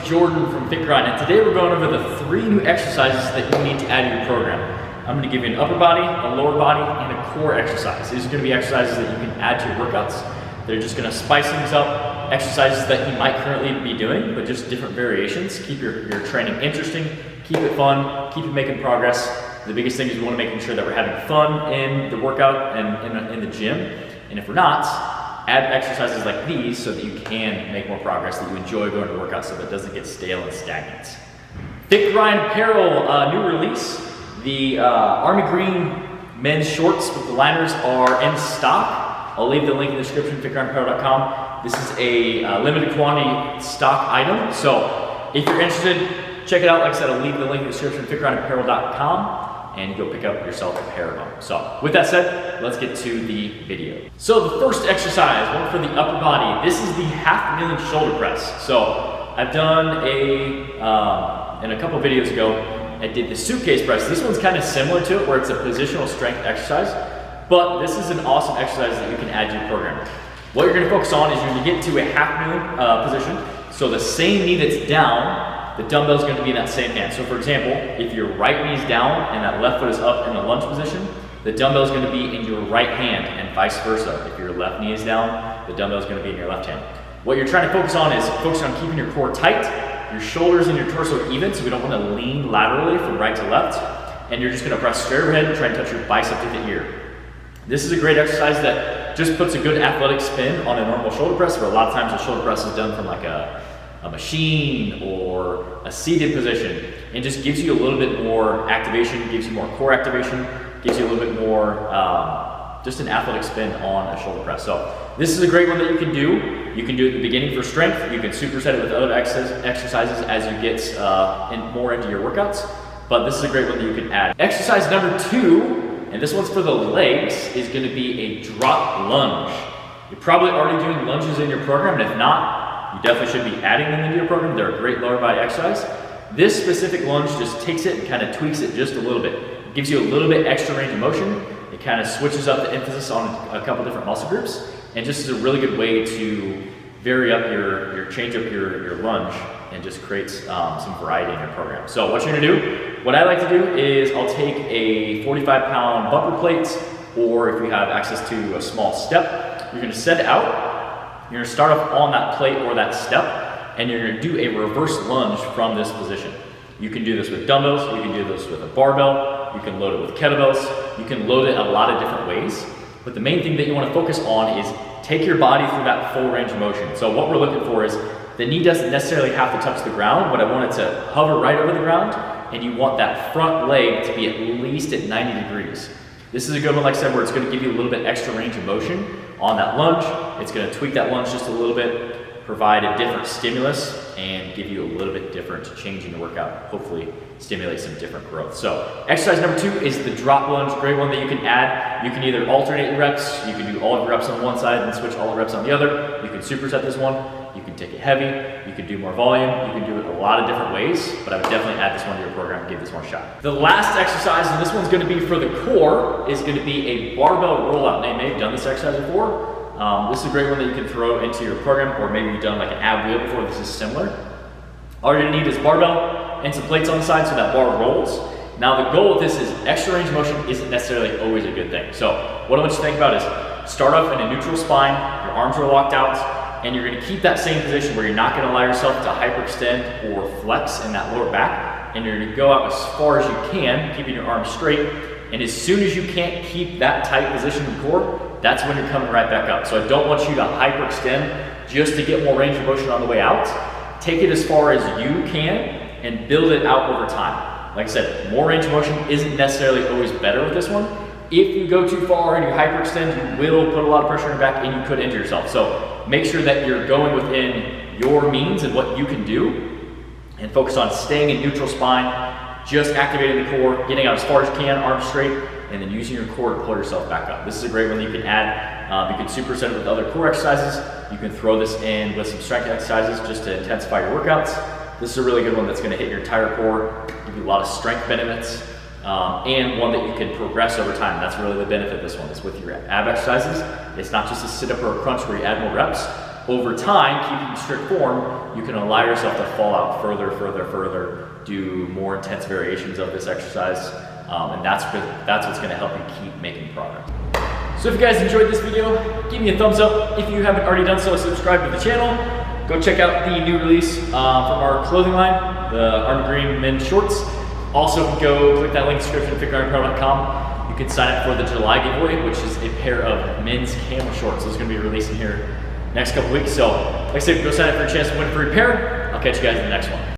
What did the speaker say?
Jordan from Fit Grind, and today we're going over the 3 new exercises that you need to add to your program. I'm going to give you an upper body, a lower body, and a core exercise. These are going to be exercises that you can add to your workouts. They're just going to spice things up, exercises that you might currently be doing, but just different variations. Keep your training interesting, keep it fun, keep it making progress. The biggest thing is we want to make sure that we're having fun in the workout and in the gym. And if we're not, add exercises like these so that you can make more progress, that you enjoy going to workouts so that it doesn't get stale and stagnant. Fit Grind apparel, new release. The Army Green men's shorts with the liners are in stock. I'll leave the link in the description, fitgrindapparel.com. This is a limited quantity stock item. So if you're interested, check it out. Like I said, I'll leave the link in the description, fitgrindapparel.com. And go pick up yourself a pair of them. So with that said, let's get to the video. So the first exercise, one for the upper body, this is the half million shoulder press. So I've done in a couple videos ago, I did the suitcase press. This one's kind of similar to it where it's a positional strength exercise, but this is an awesome exercise that you can add to your program. What you're gonna focus on is you're gonna get to a half million position. So the same knee that's down, the dumbbell is going to be in that same hand. So for example, if your right knee is down and that left foot is up in the lunge position, the dumbbell is going to be in your right hand and vice versa. If your left knee is down, the dumbbell is going to be in your left hand. What you're trying to focus on is keeping your core tight, your shoulders and your torso even, so we don't want to lean laterally from right to left. And you're just going to press straight overhead and try and touch your bicep to the ear. This is a great exercise that just puts a good athletic spin on a normal shoulder press, where a lot of times the shoulder press is done from like a machine or a seated position, and just gives you a little bit more activation, gives you more core activation, gives you a little bit more just an athletic spin on a shoulder press. So this is a great one that you can do. You can do it at the beginning for strength. You can superset it with other exercises as you get more into your workouts, but this is a great one that you can add. Exercise number 2, and this one's for the legs, is going to be a drop lunge. You're probably already doing lunges in your program, and if not, you definitely should be adding them into your program. They're a great lower body exercise. This specific lunge just takes it and kind of tweaks it just a little bit. It gives you a little bit extra range of motion. It kind of switches up the emphasis on a couple different muscle groups, and just is a really good way to vary up change up your lunge and just creates some variety in your program. So what you're gonna do, what I like to do is I'll take a 45-pound bumper plate, or if you have access to a small step, you're gonna set it out. You're gonna start off on that plate or that step, and you're gonna do a reverse lunge from this position. You can do this with dumbbells, you can do this with a barbell, you can load it with kettlebells, you can load it a lot of different ways. But the main thing that you wanna focus on is take your body through that full range of motion. So what we're looking for is the knee doesn't necessarily have to touch the ground, but I want it to hover right over the ground, and you want that front leg to be at least at 90 degrees. This is a good one, like I said, where it's gonna give you a little bit extra range of motion on that lunge. It's gonna tweak that lunge just a little bit, provide a different stimulus, and give you a little bit different change in the workout, hopefully stimulate some different growth. So exercise number 2 is the drop lunge, great one that you can add. You can either alternate your reps, you can do all of your reps on one side and switch all the reps on the other. You can superset this one, you can take it heavy, you can do more volume, you can do it a lot of different ways, but I would definitely add this one to your program and give this one a shot. The last exercise, and this one's gonna be for the core, is gonna be a barbell rollout. Now you may have done this exercise before. This is a great one that you can throw into your program, or maybe you've done like an ab wheel before. This is similar. All you're gonna need is barbell and some plates on the side so that bar rolls. Now the goal with this is extra range of motion isn't necessarily always a good thing. So what I want you to think about is start off in a neutral spine, your arms are locked out, and you're gonna keep that same position where you're not gonna allow yourself to hyperextend or flex in that lower back, and you're gonna go out as far as you can, keeping your arms straight, and as soon as you can't keep that tight position in the core, that's when you're coming right back up. So I don't want you to hyperextend just to get more range of motion on the way out. Take it as far as you can and build it out over time. Like I said, more range of motion isn't necessarily always better with this one. If you go too far and you hyperextend, you will put a lot of pressure on your back and you could injure yourself. So make sure that you're going within your means and what you can do, and focus on staying in neutral spine, just activating the core, getting out as far as you can, arms straight, and then using your core to pull yourself back up. This is a great one that you can add. You can superset it with other core exercises. You can throw this in with some strength exercises just to intensify your workouts. This is a really good one that's gonna hit your entire core, give you a lot of strength benefits, and one that you can progress over time. That's really the benefit of this one, is with your ab exercises. It's not just a sit up or a crunch where you add more reps. over time, keeping strict form, you can allow yourself to fall out further, do more intense variations of this exercise, and that's what's gonna help you keep making progress. So if you guys enjoyed this video, give me a thumbs up. If you haven't already done so, subscribe to the channel. Go check out the new release from our clothing line, the Army Green men's shorts. Also, go click that link in the description, figureironpro.com. You can sign up for the July giveaway, which is a pair of men's camo shorts. Those are gonna be releasing here next couple weeks. So, like I said, go sign up for a chance to win a free pair. I'll catch you guys in the next one.